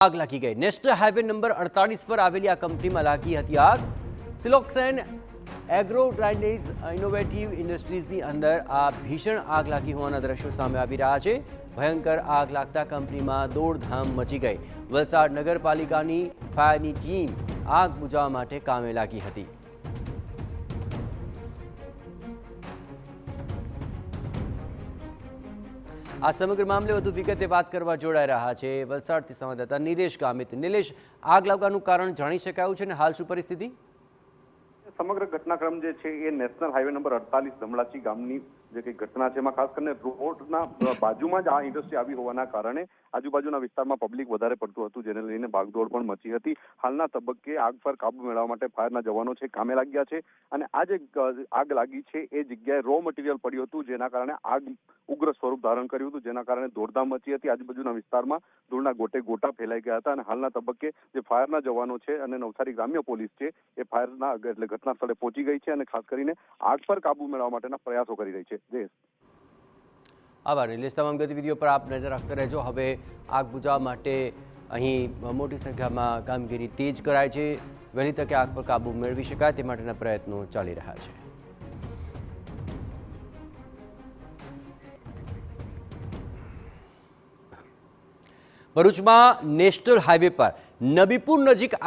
आग लागी गई। नेशनल हाईवे नंबर 48 पर आवेली आ कंपनीમાં લાગી હતી આગ। સિલોક્સેન એગ્રો ડ્રાઇનેજ ઇનોવેટિવ ઇન્ડસ્ટ્રીઝની અંદર આ ભીષણ આગ લાગી હોવાના દ્રશ્યો સામે આવી રહ્યા છે। ભયંકર આગ લાગતા કંપનીમાં દોડધામ મચી ગઈ। વલસાડ નગરપાલિકાની ફાયરની ટીમ આગ બુઝાવવા માટે કામે લાગી હતી। આ સમગ્ર મામલે વધુ વિગતે વાત કરવા જોડાઈ રહ્યા છે વલસાડથી સંવાદદાતા નિલેશ ગામિત। નિલેશ, આગ લાગવાનું કારણ જાણી શકાયું છે ને હાલ શું પરિસ્થિતિ? સમગ્ર ઘટનાક્રમ જે છે એ નેશનલ હાઈવે નંબર 48 ધમલાચી ગામની જે કઈ ઘટના છે એમાં ખાસ કરીને રોડના બાજુમાં જ આ ઇન્ડસ્ટ્રી આવી હોવાના કારણે આજુબાજુના વિસ્તારમાં પબ્લિક વધારે પડતું હતું, જેને લઈને ભાગદોડ પણ મચી હતી। હાલના તબક્કે આગ પર કાબુ મેળવવા માટે ફાયરના જવાનો છે કામે લાગ્યા છે અને આ જે આગ લાગી છે એ જગ્યાએ રો મટીરિયલ પડ્યું હતું, જેના કારણે આગ ઉગ્ર સ્વરૂપ ધારણ કર્યું હતું, જેના કારણે દોડધામ મચી હતી। આજુબાજુના વિસ્તારમાં ધૂળના ગોટે ગોટા ફેલાઈ ગયા હતા અને હાલના તબક્કે જે ફાયરના જવાનો છે અને નવસારી ગ્રામ્ય પોલીસ છે એ ફાયરના એટલે ઘટના સ્થળે પહોંચી ગઈ છે અને ખાસ કરીને આગ પર કાબુ મેળવવા માટેના પ્રયાસો કરી રહી છે। આભાર નિલેશ, તમામ ગતિવિધિઓ પર આપ નજર રાખતા રહેજો। હવે આગ બુઝાવવા માટે અહીં મોટી સંખ્યામાં કામગીરી તેજ કરાય છે। વહેલી તકે આગ પર કાબુ મેળવી શકાય તે માટેના પ્રયત્નો ચાલી રહ્યા છે। ભરૂચમાં નેશનલ હાઈવે પર નબીપુર નજીક